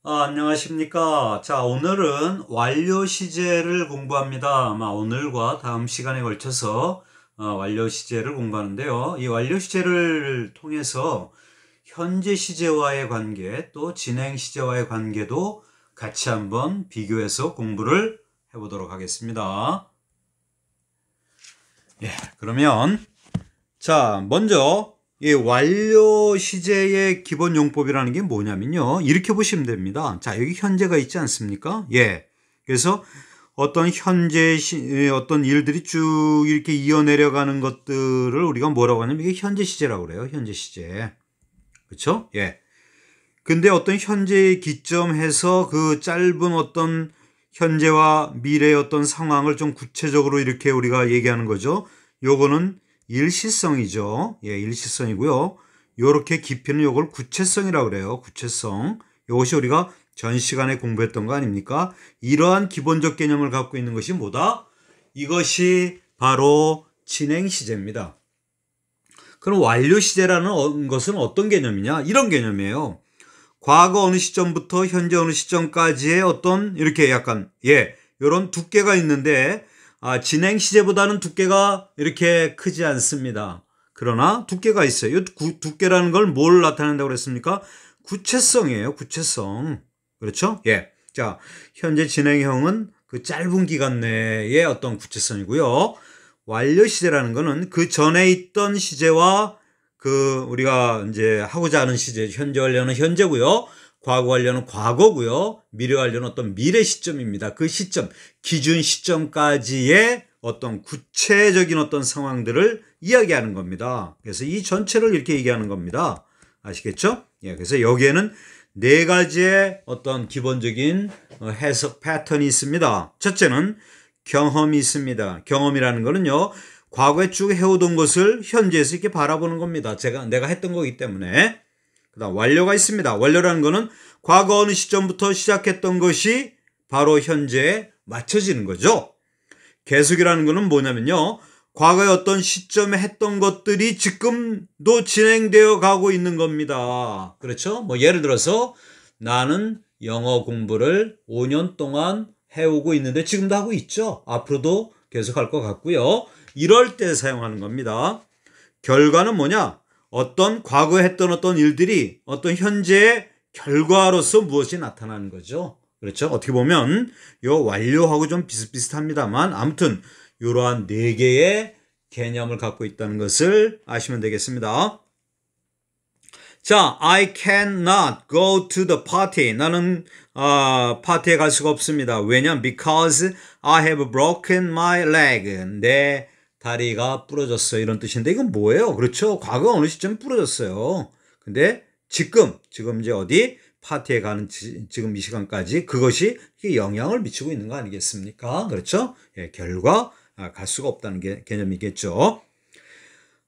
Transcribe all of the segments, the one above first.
안녕하십니까. 자, 오늘은 완료 시제를 공부합니다. 아마 오늘과 다음 시간에 걸쳐서 완료 시제를 공부하는데요. 이 완료 시제를 통해서 현재 시제와의 관계, 또 진행 시제와의 관계도 같이 한번 비교해서 공부를 해보도록 하겠습니다. 그러면 자, 먼저 이 완료 시제의 기본 용법이라는 게 뭐냐면요. 이렇게 보시면 됩니다. 자, 여기 현재가 있지 않습니까? 그래서 어떤 어떤 일들이 쭉 이렇게 이어내려가는 것들을 우리가 뭐라고 하냐면 이게 현재 시제라고 그래요. 현재 시제. 그렇죠? 근데 어떤 현재의 기점에서 그 짧은 어떤 현재와 미래의 어떤 상황을 좀 구체적으로 이렇게 우리가 얘기하는 거죠. 요거는 일시성이죠. 일시성이고요. 요렇게 깊이는 요걸 구체성이라고 그래요. 구체성. 요것이 우리가 전 시간에 공부했던 거 아닙니까? 이러한 기본적 개념을 갖고 있는 것이 뭐다? 이것이 바로 진행 시제입니다. 그럼 완료 시제라는 것은 어떤 개념이냐? 이런 개념이에요. 과거 어느 시점부터 현재 어느 시점까지의 어떤 이렇게 약간 요런 두께가 있는데 진행 시제보다는 두께가 이렇게 크지 않습니다. 그러나 두께가 있어요. 이 두께라는 걸 뭘 나타낸다고 그랬습니까? 구체성이에요. 구체성. 그렇죠? 자, 현재 진행형은 그 짧은 기간 내의 어떤 구체성이고요. 완료 시제라는 거는 그 전에 있던 시제와 그 우리가 이제 하고자 하는 시제, 현재 완료는 현재고요. 과거 완료는 과거고요. 미래 완료는 어떤 미래 시점입니다. 그 시점, 기준 시점까지의 어떤 구체적인 어떤 상황들을 이야기하는 겁니다. 그래서 이 전체를 이렇게 얘기하는 겁니다. 아시겠죠? 그래서 여기에는 네 가지의 어떤 기본적인 해석 패턴이 있습니다. 첫째는 경험이 있습니다. 경험이라는 거는요, 과거에 쭉 해오던 것을 현재에서 이렇게 바라보는 겁니다. 내가 했던 거기 때문에. 그 다음 완료가 있습니다. 완료라는 거는 과거 어느 시점부터 시작했던 것이 바로 현재에 맞춰지는 거죠. 계속이라는 거는 뭐냐면요, 과거의 어떤 시점에 했던 것들이 지금도 진행되어 가고 있는 겁니다. 그렇죠? 뭐 예를 들어서 나는 영어 공부를 5년 동안 해오고 있는데 지금도 하고 있죠. 앞으로도 계속 할 것 같고요. 이럴 때 사용하는 겁니다. 결과는 뭐냐? 어떤 과거에 했던 어떤 일들이 어떤 현재의 결과로서 무엇이 나타나는 거죠. 그렇죠? 어떻게 보면 요 완료하고 좀 비슷비슷합니다만 아무튼 이러한 네 개의 개념을 갖고 있다는 것을 아시면 되겠습니다. 자, I cannot go to the party. 나는 파티에 갈 수가 없습니다. 왜냐? Because I have broken my leg. 내 다리가 부러졌어요. 이런 뜻인데 이건 뭐예요? 그렇죠? 과거 어느 시점에 부러졌어요. 근데 지금 이제 어디 파티에 가는 지금 이 시간까지 그것이 영향을 미치고 있는 거 아니겠습니까? 그렇죠? 결과 갈 수가 없다는 개념이겠죠.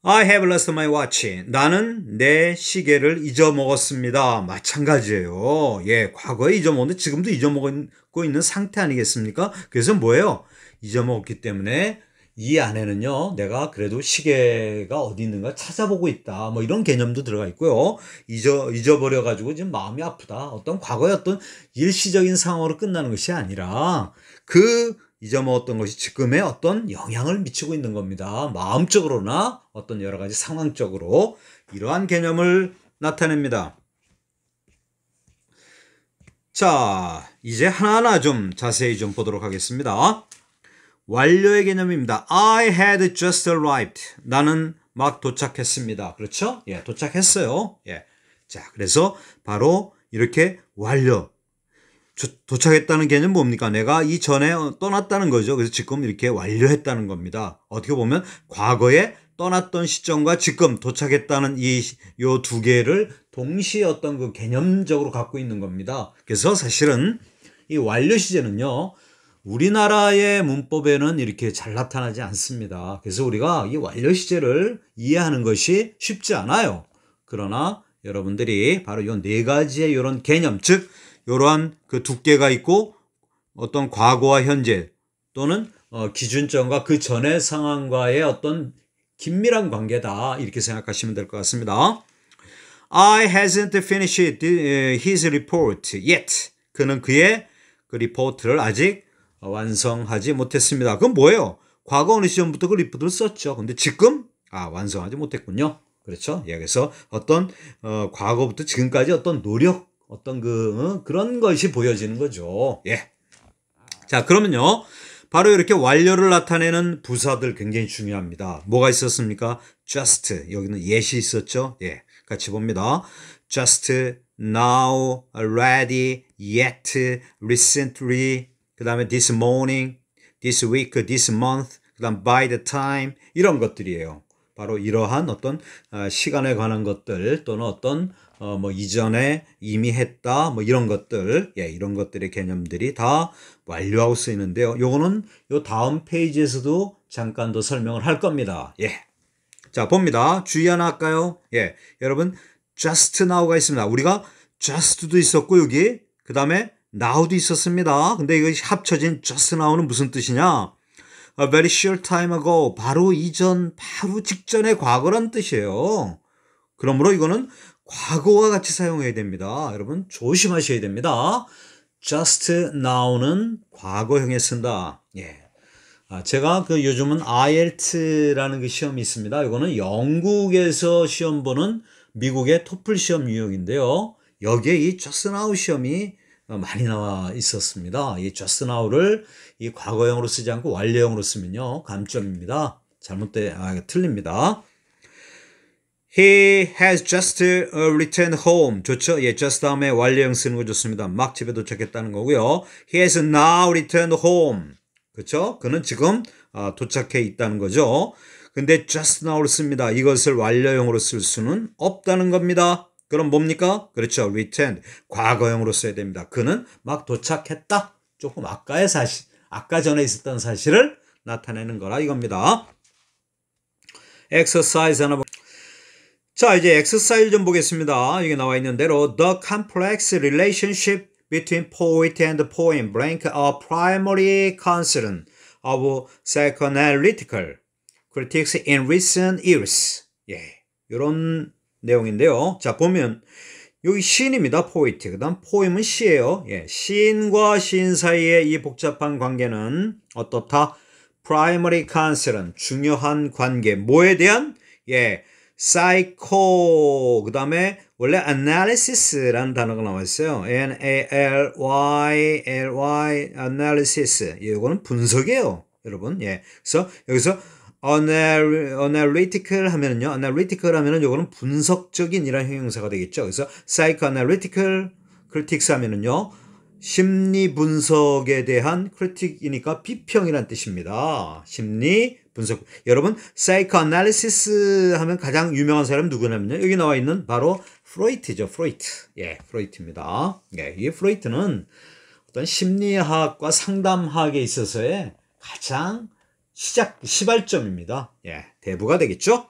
I have lost my watch. 나는 내 시계를 잊어먹었습니다. 마찬가지예요. 과거에 잊어먹었는데 지금도 잊어먹고 있는 상태 아니겠습니까? 그래서 뭐예요? 잊어먹었기 때문에 이 안에는요, 내가 그래도 시계가 어디 있는가 찾아보고 있다. 뭐 이런 개념도 들어가 있고요. 잊어버려가지고 지금 마음이 아프다. 어떤 과거의 어떤 일시적인 상황으로 끝나는 것이 아니라 그 잊어먹었던 것이 지금의 어떤 영향을 미치고 있는 겁니다. 마음적으로나 어떤 여러 가지 상황적으로 이러한 개념을 나타냅니다. 자, 이제 하나하나 좀 자세히 좀 보도록 하겠습니다. 완료의 개념입니다. I had just arrived. 나는 막 도착했습니다. 그렇죠? 도착했어요. 자, 그래서 바로 이렇게 완료. 도착했다는 개념은 뭡니까? 내가 이전에 떠났다는 거죠. 그래서 지금 이렇게 완료했다는 겁니다. 어떻게 보면 과거에 떠났던 시점과 지금 도착했다는 요 두 개를 동시에 어떤 그 개념적으로 갖고 있는 겁니다. 그래서 사실은 이 완료 시제는요, 우리나라의 문법에는 이렇게 잘 나타나지 않습니다. 그래서 우리가 이 완료 시제를 이해하는 것이 쉽지 않아요. 그러나 여러분들이 바로 이 네 가지의 이런 개념, 즉 이러한 그 두께가 있고 어떤 과거와 현재 또는 기준점과 그 전의 상황과의 어떤 긴밀한 관계다, 이렇게 생각하시면 될 것 같습니다. I hasn't finished his report yet. 그는 그의 그 리포트를 아직 완성하지 못했습니다. 그건 뭐예요? 과거 어느 시점부터 그 리포트를 썼죠. 근데 지금 완성하지 못했군요. 그렇죠? 예, 그래서 어떤 과거부터 지금까지 어떤 노력, 어떤 그런 것이 보여지는 거죠. 예. 자, 그러면요. 바로 이렇게 완료를 나타내는 부사들 굉장히 중요합니다. 뭐가 있었습니까? just. 여기는 yet이 있었죠? 예. 같이 봅니다. just, now, already, yet, recently, 그 다음에 this morning, this week, this month, 그 다음 by the time, 이런 것들이에요. 바로 이러한 어떤 시간에 관한 것들 또는 어떤 뭐 이전에 이미 했다 뭐 이런 것들, 예, 이런 것들의 개념들이 다 완료하고 쓰이는데요. 요거는 요 다음 페이지에서도 잠깐 더 설명을 할 겁니다. 예. 자, 봅니다. 주의 하나 할까요? 예. 여러분, just now가 있습니다. 우리가 just도 있었고 여기 그 다음에 now도 있었습니다. 근데 이거 합쳐진 just now는 무슨 뜻이냐? A very short time ago. 바로 이전, 바로 직전의 과거란 뜻이에요. 그러므로 이거는 과거와 같이 사용해야 됩니다. 여러분 조심하셔야 됩니다. just now는 과거형에 쓴다. 예. 제가 그 요즘은 IELTS라는 그 시험이 있습니다. 이거는 영국에서 시험 보는 미국의 토플 시험 유형인데요. 여기에 이 just now 시험이 많이 나와 있었습니다. 이 just now를 이 과거형으로 쓰지 않고 완료형으로 쓰면요 감점입니다. 틀립니다. He has just returned home. 좋죠? 예, just 다음에 완료형 쓰는 거 좋습니다. 막 집에 도착했다는 거고요. He has now returned home. 그렇죠? 그는 지금 도착해 있다는 거죠. 근데 just now를 씁니다. 이것을 완료형으로 쓸 수는 없다는 겁니다. 그럼 뭡니까? 그렇죠. returned. 과거형으로 써야 됩니다. 그는 막 도착했다. 조금 아까의 사실, 아까 전에 있었던 사실을 나타내는 거라 이겁니다. exercise 하나 자, 이제 exercise 좀 보겠습니다. 여기 나와 있는 대로 the complex relationship between poet and poem blank a primary concern of psychoanalytical critics in recent years. 예, 이런 내용인데요. 자, 보면 여기 시인입니다. poet. 그 다음 poem은 시예요. 예, 시인과 시인 사이의 이 복잡한 관계는 어떻다? primary concern, 중요한 관계. 뭐에 대한? 예, psycho, 그 다음에 원래 analysis라는 단어가 나와 있어요. N-A-L-Y, analysis. 이거는 분석이에요, 여러분. 예. 그래서 여기서 analytical 하면은요, analytical 하면은 이거는 분석적인 이런 형용사가 되겠죠. 그래서 psychoanalytical critics 하면은요, 심리 분석에 대한 critic이니까 비평이란 뜻입니다. 심리 분석. 여러분, psychoanalysis 하면 가장 유명한 사람은 누구냐면요. 여기 나와 있는 바로 프로이트죠. 프로이트. 예, 프로이트입니다. 예, 이 프로이트는 어떤 심리학과 상담학에 있어서의 가장 시발점입니다. 예, 대부가 되겠죠.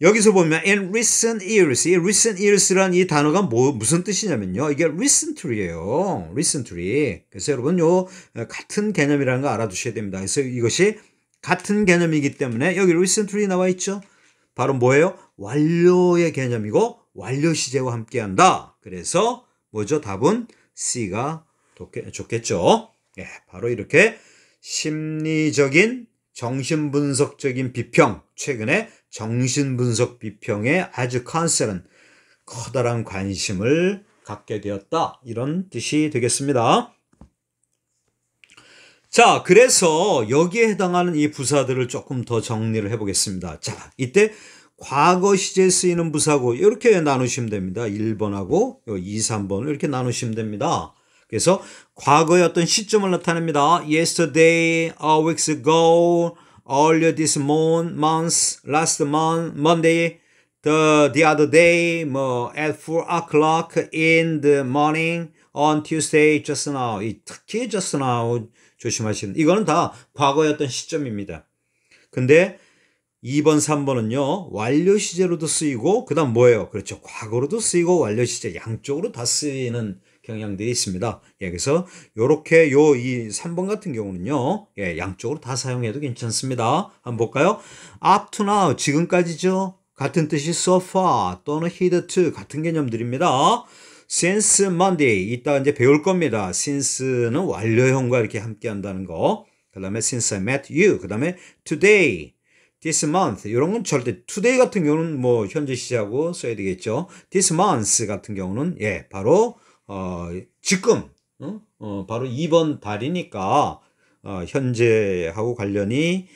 여기서 보면 in recent years, 이 recent years라는 이 단어가 무슨 뜻이냐면요. 이게 recently예요. recently. 그래서 여러분 요 같은 개념이라는 거 알아두셔야 됩니다. 그래서 이것이 같은 개념이기 때문에 여기 recently 나와 있죠. 바로 뭐예요? 완료의 개념이고 완료 시제와 함께한다. 그래서 뭐죠? 답은 C가 좋겠죠. 예, 바로 이렇게 심리적인 정신분석적인 비평, 최근에 정신분석 비평에 아주 컨센은 커다란 관심을 갖게 되었다. 이런 뜻이 되겠습니다. 자, 그래서 여기에 해당하는 이 부사들을 조금 더 정리를 해보겠습니다. 자, 이때 과거 시제에 쓰이는 부사고 이렇게 나누시면 됩니다. 1번하고 2, 3번을 이렇게 나누시면 됩니다. 그래서 과거의 어떤 시점을 나타냅니다. Yesterday, a week ago, earlier this month, last month, Monday, the other day, 뭐 at 4 o'clock in the morning, on Tuesday, just now. 특히 just now 조심하시는. 이거는 다 과거의 어떤 시점입니다. 근데 2번, 3번은요, 완료 시제로도 쓰이고, 그 다음 뭐예요? 그렇죠. 과거로도 쓰이고, 완료 시제 양쪽으로 다 쓰이는 경향들이 있습니다. 예, 그래서 요렇게 이 3번 같은 경우는요, 예, 양쪽으로 다 사용해도 괜찮습니다. 한번 볼까요? up to now, 지금까지죠. 같은 뜻이 so far 또는 hitherto 같은 개념들입니다. since Monday 이따 이제 배울 겁니다. since는 완료형과 이렇게 함께 한다는 거. 그 다음에 since I met you. 그 다음에 today, this month 이런 건 절대 today 같은 경우는 뭐 현재 시제하고 써야 되겠죠. this month 같은 경우는 예 바로 지금 바로 이번 달이니까 현재하고 관련이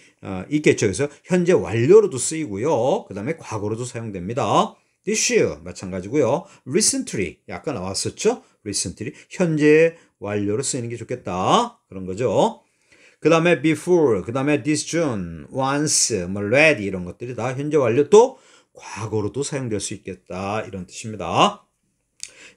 있겠죠. 그래서 현재 완료로도 쓰이고요. 그 다음에 과거로도 사용됩니다. this year 마찬가지고요. recently 아까 나왔었죠. recently 현재 완료로 쓰이는 게 좋겠다. 그런 거죠. 그 다음에 before, 그 다음에 this June, once, 뭐 ready 이런 것들이 다 현재 완료 또 과거로도 사용될 수 있겠다. 이런 뜻입니다.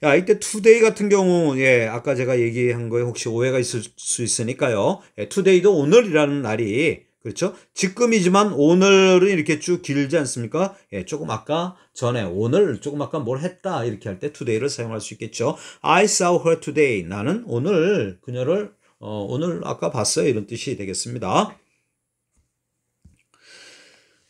야, 이때 today 같은 경우, 예, 아까 제가 얘기한 거에 혹시 오해가 있을 수 있으니까요. 예, today도 오늘이라는 날이, 그렇죠? 지금이지만 오늘은 이렇게 쭉 길지 않습니까? 예, 조금 아까 전에 오늘 조금 아까 뭘 했다 이렇게 할 때 today를 사용할 수 있겠죠. I saw her today. 나는 오늘 그녀를 오늘 아까 봤어요. 이런 뜻이 되겠습니다.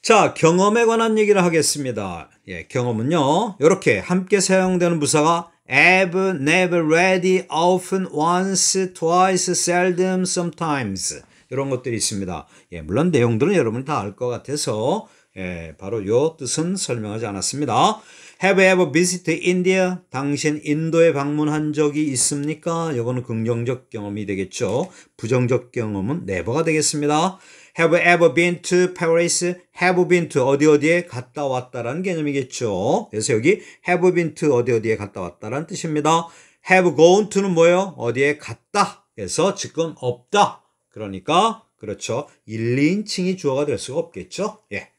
자, 경험에 관한 얘기를 하겠습니다. 예, 경험은요. 이렇게 함께 사용되는 부사가 ever, never, ready, often, once, twice, seldom, sometimes 이런 것들이 있습니다. 예, 물론 내용들은 여러분이 다 알 것 같아서 예, 바로 이 뜻은 설명하지 않았습니다. Have you ever visited India? 당신 인도에 방문한 적이 있습니까? 이거는 긍정적 경험이 되겠죠. 부정적 경험은 never가 되겠습니다. Have you ever been to Paris? Have been to 어디에 갔다 왔다라는 개념이겠죠. 그래서 여기 have been to 어디에 갔다 왔다라는 뜻입니다. Have gone to는 뭐예요? 어디에 갔다. 그래서 지금 없다. 그러니까 그렇죠. 1, 2인칭이 주어가 될 수가 없겠죠. 예.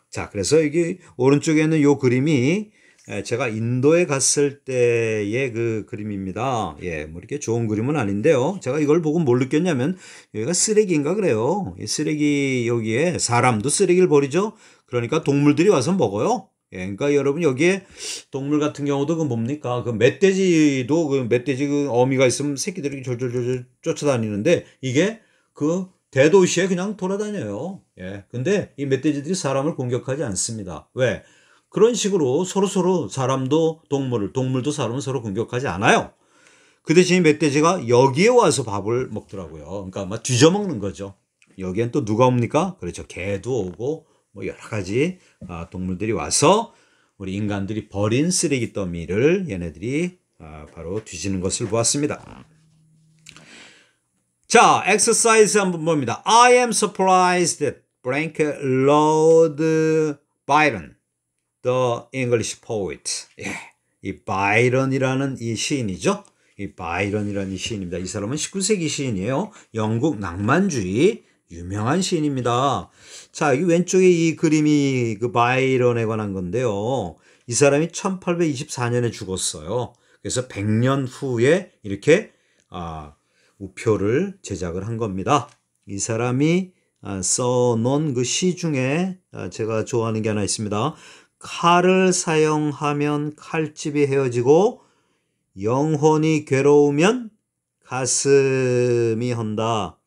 자, 그래서 여기 오른쪽에 있는 요 그림이 제가 인도에 갔을 때의 그 그림입니다. 예, 뭐 이렇게 좋은 그림은 아닌데요. 제가 이걸 보고 뭘 느꼈냐면 여기가 쓰레기인가 그래요. 이 쓰레기 여기에 사람도 쓰레기를 버리죠. 그러니까 동물들이 와서 먹어요. 예, 그러니까 여러분 여기에 동물 같은 경우도 그 뭡니까? 그 멧돼지도 그 멧돼지 그 어미가 있으면 새끼들이 졸졸졸 쫓아다니는데 이게 그 대도시에 그냥 돌아다녀요. 예. 근데 이 멧돼지들이 사람을 공격하지 않습니다. 왜? 그런 식으로 서로 사람도 동물도 사람은 서로 공격하지 않아요. 그 대신 멧돼지가 여기에 와서 밥을 먹더라고요. 그러니까 막 뒤져먹는 거죠. 여기엔 또 누가 옵니까? 그렇죠. 개도 오고 뭐 여러 가지 동물들이 와서 우리 인간들이 버린 쓰레기 더미를 얘네들이 바로 뒤지는 것을 보았습니다. 자, exercise 한번 봅니다. I am surprised that blank Lord Byron, the English poet. 예, 이 바이런이라는 이 시인이죠. 이 바이런이라는 이 시인입니다. 이 사람은 19세기 시인이에요. 영국 낭만주의 유명한 시인입니다. 자, 여기 왼쪽에 이 그림이 그 바이런에 관한 건데요. 이 사람이 1824년에 죽었어요. 그래서 100년 후에 이렇게 우표를 제작을 한 겁니다. 이 사람이 써놓은 그 시 중에 제가 좋아하는 게 하나 있습니다. 칼을 사용하면 칼집이 헤어지고 영혼이 괴로우면 가슴이 헌다.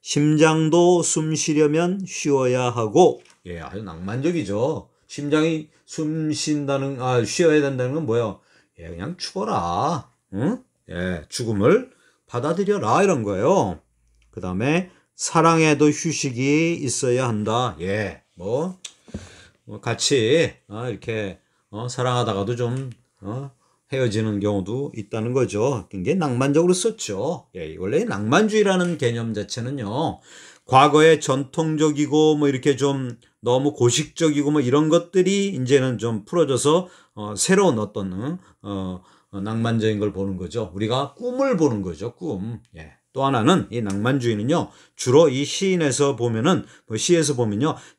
심장도 숨 쉬려면 쉬어야 하고. 예, 아주 낭만적이죠. 심장이 숨 쉰다는 쉬어야 된다는 건 뭐예요? 예, 그냥 죽어라. 응? 예, 죽음을 받아들여라 이런 거예요. 그 다음에 사랑에도 휴식이 있어야 한다. 예, 뭐 같이 이렇게 사랑하다가도 좀 헤어지는 경우도 있다는 거죠. 굉장히 낭만적으로 썼죠. 예, 원래 낭만주의라는 개념 자체는요. 과거에 전통적이고 뭐 이렇게 좀 너무 고식적이고 뭐 이런 것들이 이제는 좀 풀어져서 새로운 어떤 낭만적인 걸 보는 거죠. 우리가 꿈을 보는 거죠. 꿈. 예. 또 하나는 이 낭만주의는요. 주로 이 시에서 보면은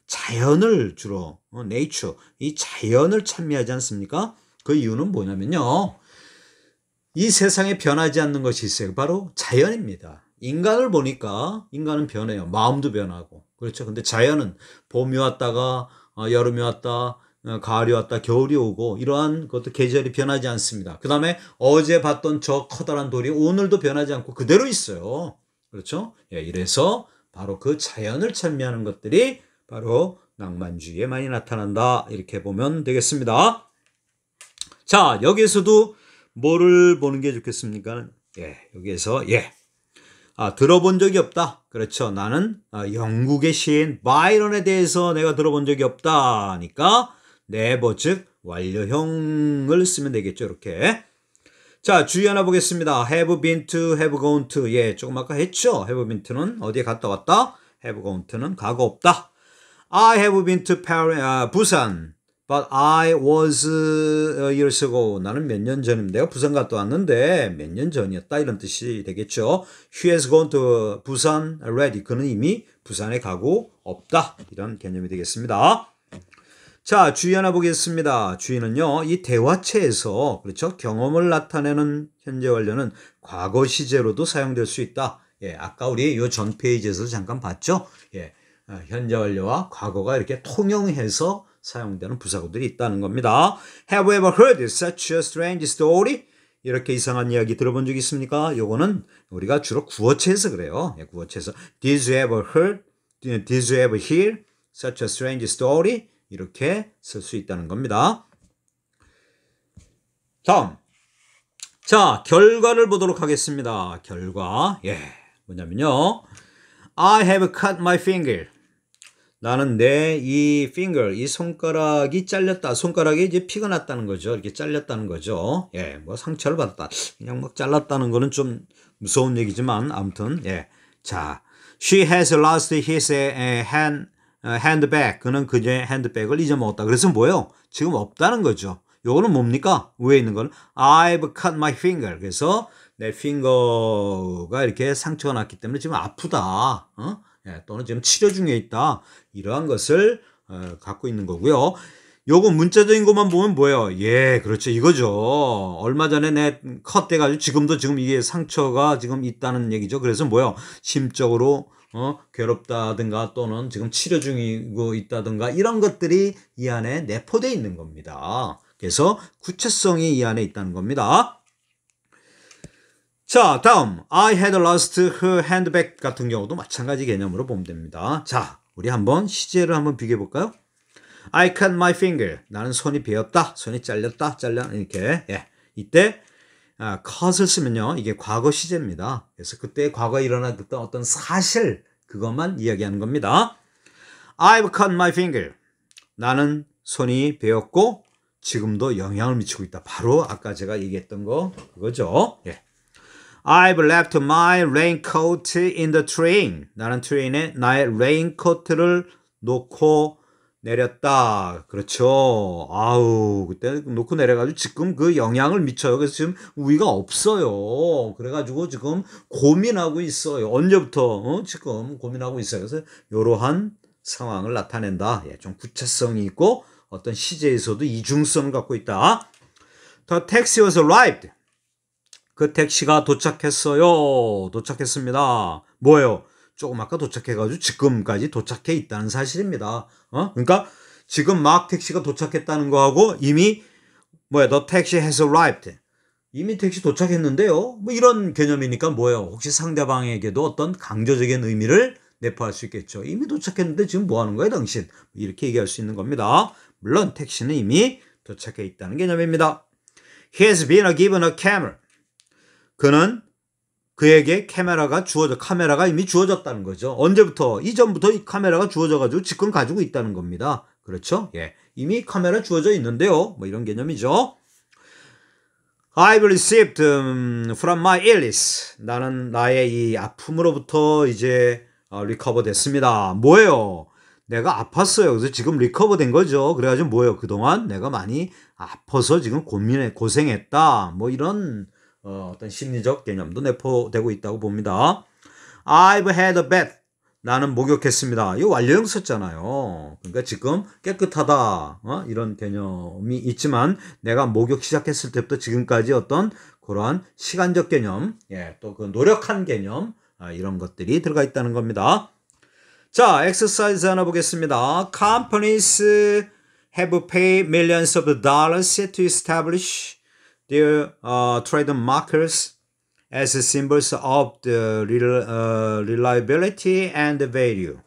자연을 주로 nature 이 자연을 찬미하지 않습니까? 그 이유는 뭐냐면요. 이 세상에 변하지 않는 것이 있어요. 바로 자연입니다. 인간을 보니까 인간은 변해요. 마음도 변하고. 그렇죠. 근데 자연은 봄이 왔다가 여름이 왔다. 가을이 왔다 겨울이 오고 이러한 것도 계절이 변하지 않습니다. 그 다음에 어제 봤던 저 커다란 돌이 오늘도 변하지 않고 그대로 있어요. 그렇죠? 예, 이래서 바로 그 자연을 찬미하는 것들이 바로 낭만주의에 많이 나타난다. 이렇게 보면 되겠습니다. 자, 여기에서도 뭐를 보는 게 좋겠습니까? 예, 여기에서 들어본 적이 없다. 그렇죠. 나는 영국의 시인 바이런에 대해서 내가 들어본 적이 없다. 하니까 never 즉 완료형을 쓰면 되겠죠. 이렇게. 자, 주의 하나 보겠습니다. have been to, have gone to. 예, 조금 아까 했죠. have been to는 어디에 갔다 왔다. have gone to는 가고 없다. I have been to Paris, 부산. But I was years ago. 나는 몇 년 전입니다. 내가 부산 갔다 왔는데 몇 년 전이었다. 이런 뜻이 되겠죠. She has gone to 부산 already. 그는 이미 부산에 가고 없다. 이런 개념이 되겠습니다. 자, 주의 하나 보겠습니다. 주의는요, 이 대화체에서, 그렇죠? 경험을 나타내는 현재 완료는 과거 시제로도 사용될 수 있다. 예, 아까 우리 요 전 페이지에서 잠깐 봤죠? 예, 현재 완료와 과거가 이렇게 통용해서 사용되는 부사구들이 있다는 겁니다. Have you ever heard such a strange story? 이렇게 이상한 이야기 들어본 적 있습니까? 요거는 우리가 주로 구어체에서 그래요. 예, 구어체에서 Did you ever heard? Did you ever hear such a strange story? 이렇게 쓸 수 있다는 겁니다. 다음. 자, 결과를 보도록 하겠습니다. 결과. 예. 뭐냐면요. I have cut my finger. 나는 내 이 finger, 이 손가락이 잘렸다. 손가락에 이제 피가 났다는 거죠. 이렇게 잘렸다는 거죠. 예. 뭐 상처를 받았다. 그냥 막 잘랐다는 거는 좀 무서운 얘기지만 아무튼 예. 자, she has lost his handbag. 그는 그녀의 핸드백을 잊어먹었다. 그래서 뭐예요? 지금 없다는 거죠. 요거는 뭡니까? 위에 있는 건 I've cut my finger. 그래서 내 핑거가 이렇게 상처가 났기 때문에 지금 아프다. 예, 또는 지금 치료 중에 있다. 이러한 것을 갖고 있는 거고요. 요거 문자적인 것만 보면 뭐예요? 예, 그렇죠. 이거죠. 얼마 전에 내 컷 돼가지고 지금도 지금 이게 상처가 지금 있다는 얘기죠. 그래서 뭐예요? 심적으로 괴롭다든가 또는 지금 치료 중이고 있다든가 이런 것들이 이 안에 내포되어 있는 겁니다. 그래서 구체성이 이 안에 있다는 겁니다. 자, 다음 I had lost her handbag 같은 경우도 마찬가지 개념으로 보면 됩니다. 자, 우리 한번 시제를 한번 비교해 볼까요? I cut my finger. 나는 손이 베었다. 손이 잘렸다. 이렇게. 예. 이때 cut을 쓰면요. 이게 과거 시제입니다. 그래서 그때 과거에 일어난 어떤 사실 그것만 이야기하는 겁니다. I've cut my finger. 나는 손이 베었고 지금도 영향을 미치고 있다. 바로 아까 제가 얘기했던 거 그거죠. 예. I've left my raincoat in the train. 나는 트레인에 나의 레인코트를 놓고 내렸다. 그렇죠. 아우, 그때 놓고 내려가지고 지금 그 영향을 미쳐요. 그래서 지금 우위가 없어요. 그래가지고 지금 고민하고 있어요. 언제부터 지금 고민하고 있어요. 그래서 이러한 상황을 나타낸다. 예, 좀 구체성이 있고 어떤 시제에서도 이중성을 갖고 있다. The taxi was arrived. 그 택시가 도착했어요. 도착했습니다. 뭐예요? 조금 아까 도착해가지고 지금까지 도착해 있다는 사실입니다. 그러니까 지금 막 택시가 도착했다는 거하고 이미 The taxi has arrived. 이미 택시 도착했는데요. 뭐 이런 개념이니까 뭐예요? 혹시 상대방에게도 어떤 강조적인 의미를 내포할 수 있겠죠. 이미 도착했는데 지금 뭐 하는 거야, 당신? 이렇게 얘기할 수 있는 겁니다. 물론 택시는 이미 도착해 있다는 개념입니다. He has been given a camera. 그에게 카메라가 이미 주어졌다는 거죠. 언제부터? 이전부터 이 카메라가 주어져가지고 지금 가지고 있다는 겁니다. 그렇죠? 예. 이미 카메라 주어져 있는데요. 뭐 이런 개념이죠. I've received from my illness. 나는 나의 이 아픔으로부터 이제 리커버 됐습니다. 뭐예요? 내가 아팠어요. 그래서 지금 리커버 된 거죠. 그래가지고 뭐예요? 그동안 내가 많이 아파서 지금 고생했다. 뭐 이런 어떤 심리적 개념도 내포되고 있다고 봅니다. I've had a bath. 나는 목욕했습니다. 이거 완료형 썼잖아요. 그러니까 지금 깨끗하다. 이런 개념이 있지만 내가 목욕 시작했을 때부터 지금까지 어떤 그러한 시간적 개념, 예, 또 그 노력한 개념, 이런 것들이 들어가 있다는 겁니다. 자, 엑서사이즈 하나 보겠습니다. Companies have paid millions of dollars to establish their trademarks as symbols of the reliability and value.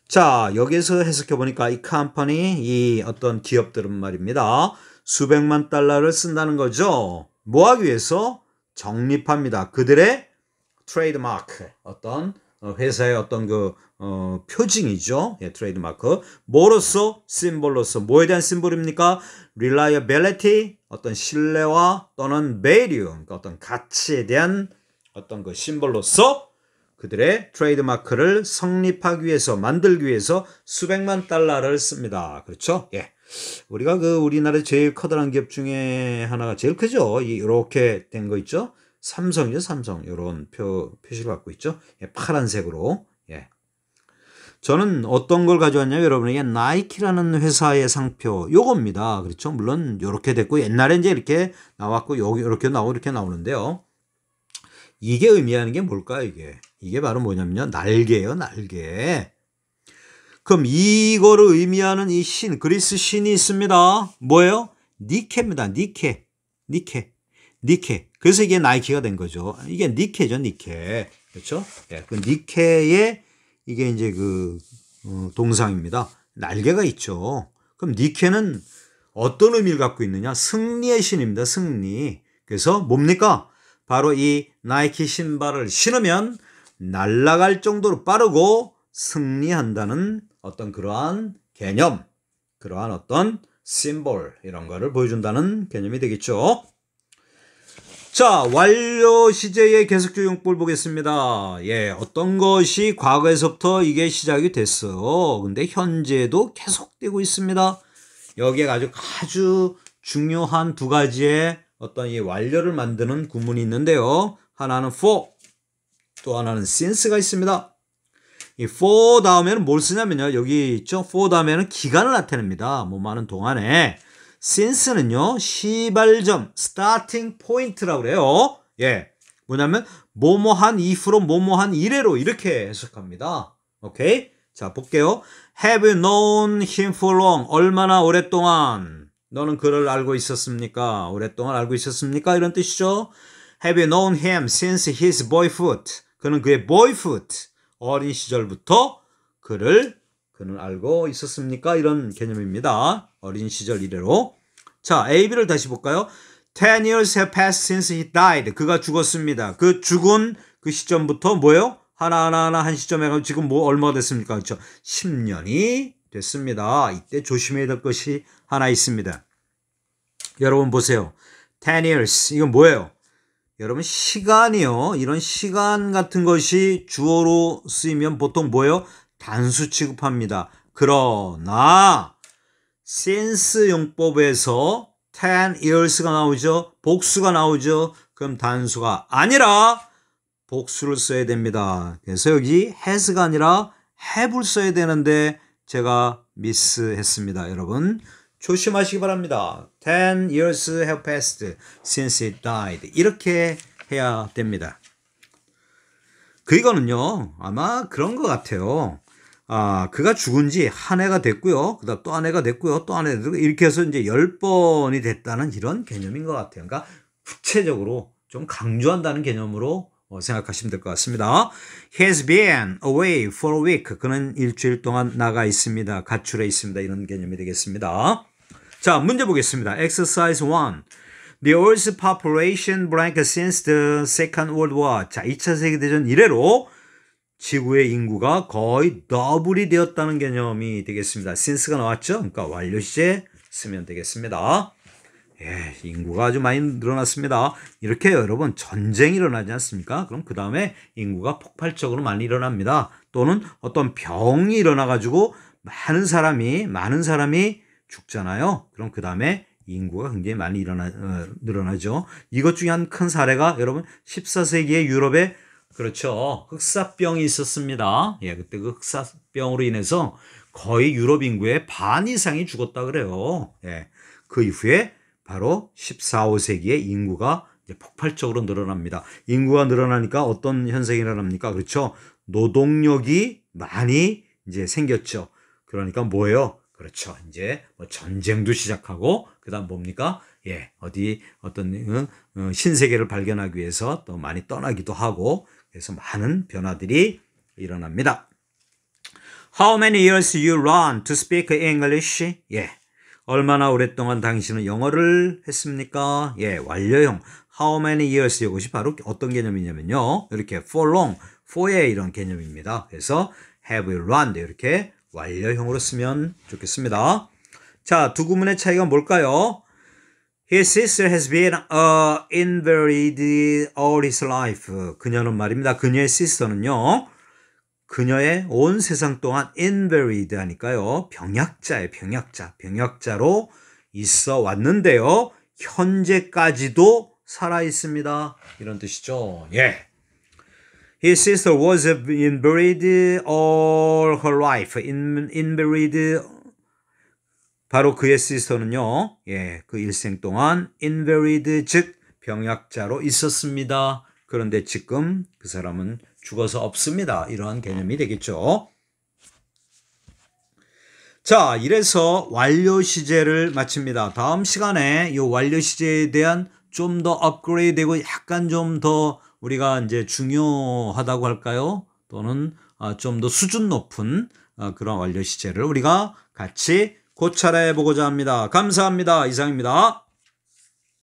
자, 여기서 해석해 보니까 이 컴퍼니, 이 어떤 기업들은 말입니다. 수백만 달러를 쓴다는 거죠. 뭐 하기 위해서? 적립합니다. 그들의 트레이드마크, 어떤 회사의 어떤 표징이죠. 예, 트레이드마크. 뭐로서? 심볼로서. 뭐에 대한 심볼입니까? reliability, 어떤 신뢰와 또는 value, 그러니까 어떤 가치에 대한 어떤 그 심볼로서 그들의 트레이드마크를 성립하기 위해서, 만들기 위해서 수백만 달러를 씁니다. 그렇죠? 예. 우리가 우리나라의 제일 커다란 기업 중에 하나가 제일 크죠. 이렇게 된 거 있죠. 삼성이죠, 삼성. 이런 표시를 갖고 있죠. 예, 파란색으로. 예. 저는 어떤 걸 가져왔냐면 여러분에게 나이키라는 회사의 상표 요겁니다. 그렇죠. 물론 이렇게 됐고 옛날에 이제 이렇게 나왔고 여기 이렇게 나오고 이렇게 나오는데요. 이게 의미하는 게 뭘까요, 이게? 이게 바로 뭐냐면요. 날개예요, 날개. 그럼 이거를 의미하는 이 신, 그리스 신이 있습니다. 뭐예요? 니케입니다. 니케. 그래서 이게 나이키가 된 거죠. 이게 니케죠, 니케. 그렇죠? 예, 그 니케의 이게 이제 동상입니다. 날개가 있죠. 그럼 니케는 어떤 의미를 갖고 있느냐? 승리의 신입니다. 승리. 그래서 뭡니까? 바로 이 나이키 신발을 신으면 날아갈 정도로 빠르고 승리한다는 어떤 그러한 개념, 그러한 어떤 심볼 이런 거를 보여준다는 개념이 되겠죠. 자, 완료 시제의 계속적 용법을 보겠습니다. 예, 어떤 것이 과거에서부터 이게 시작이 됐어요. 근데 현재도 계속되고 있습니다. 여기에 아주 중요한 두 가지의 어떤 이 완료를 만드는 구문이 있는데요. 하나는 for, 또 하나는 since가 있습니다. 이 for 다음에는 뭘 쓰냐면요. 여기 있죠. for 다음에는 기간을 나타냅니다. 뭐하는 동안에. since는요. 시발점, starting point라고 그래요. 예. 뭐냐면 뭐뭐한 이후로 뭐뭐한 이래로 이렇게 해석합니다. 오케이? 자, 볼게요. Have you known him for long? 얼마나 오랫동안 너는 그를 알고 있었습니까? 오랫동안 알고 있었습니까? 이런 뜻이죠. Have you known him since his boyhood? 그는 그의 boyhood, 어린 시절부터 그는 알고 있었습니까? 이런 개념입니다. 어린 시절 이래로. 자, A, B를 다시 볼까요? 10 years have passed since he died. 그가 죽었습니다. 그 죽은 그 시점부터 뭐예요? 하나하나 한 시점에 지금 뭐 얼마가 됐습니까? 그렇죠? 10년이 됐습니다. 이때 조심해야 될 것이 하나 있습니다. 여러분 보세요. 10 years. 이건 뭐예요? 여러분 시간이요. 이런 시간 같은 것이 주어로 쓰이면 보통 뭐예요? 단수 취급합니다. 그러나 since 용법에서 10 years가 나오죠. 복수가 나오죠. 그럼 단수가 아니라 복수를 써야 됩니다. 그래서 여기 has가 아니라 have를 써야 되는데 제가 미스했습니다. 여러분 조심하시기 바랍니다. 10 years have passed since he died. 이렇게 해야 됩니다. 이거는요 아마 그런 것 같아요. 그가 죽은 지 한 해가 됐고요. 그 다음 또 한 해가 됐고요. 또 한 해가 됐고 이렇게 해서 이제 10번이 됐다는 이런 개념인 것 같아요. 그러니까 구체적으로 좀 강조한다는 개념으로 생각하시면 될 것 같습니다. He has been away for a week. 그는 일주일 동안 나가 있습니다. 가출해 있습니다. 이런 개념이 되겠습니다. 자, 문제 보겠습니다. Exercise 1. The Earth's population blank since the Second World War. 자, 2차 세계대전 이래로 지구의 인구가 거의 더블이 되었다는 개념이 되겠습니다. since가 나왔죠? 그러니까 완료 시제 쓰면 되겠습니다. 예, 인구가 아주 많이 늘어났습니다. 이렇게 여러분 전쟁이 일어나지 않습니까? 그럼 그 다음에 인구가 폭발적으로 많이 일어납니다. 또는 어떤 병이 일어나가지고 많은 사람이 죽잖아요. 그럼 그 다음에 인구가 굉장히 많이 늘어나죠. 이것 중에 한 큰 사례가 여러분 14세기의 유럽에 그렇죠. 흑사병이 있었습니다. 예, 그때 그 흑사병으로 인해서 거의 유럽 인구의 반 이상이 죽었다 그래요. 예, 그 이후에 바로 14, 15세기에 인구가 이제 폭발적으로 늘어납니다. 인구가 늘어나니까 어떤 현상이 일어납니까? 그렇죠. 노동력이 많이 이제 생겼죠. 그러니까 뭐예요? 그렇죠. 이제 뭐 전쟁도 시작하고 그다음 뭡니까? 예, 어떤 신세계를 발견하기 위해서 또 많이 떠나기도 하고 그래서 많은 변화들이 일어납니다. How many years you learn to speak English? 예. 얼마나 오랫동안 당신은 영어를 했습니까? 예, 완료형. How many years 이것이 바로 어떤 개념이냐면요. 이렇게 for long, for의 이런 개념입니다. 그래서 have you learned 이렇게 완료형으로 쓰면 좋겠습니다. 자, 두 구문의 차이가 뭘까요? His sister has been a invalid all his life. 그녀는 말입니다. 그녀의 sister는요. 그녀의 온 세상 동안 invalid 하니까요. 병약자예요. 병약자. 병약자로 있어 왔는데요. 현재까지도 살아 있습니다. 이런 뜻이죠. 예. His sister was invalid all her life. invalid 바로 그의 시스터는요. 예, 그 일생 동안 invalid 즉 병약자로 있었습니다. 그런데 지금 그 사람은 죽어서 없습니다. 이러한 개념이 되겠죠. 자, 이래서 완료 시제를 마칩니다. 다음 시간에 이 완료 시제에 대한 좀 더 업그레이드되고 약간 좀 더 우리가 이제 중요하다고 할까요? 또는 좀 더 수준 높은 그런 완료 시제를 우리가 같이 고찰해 보고자 합니다. 감사합니다. 이상입니다.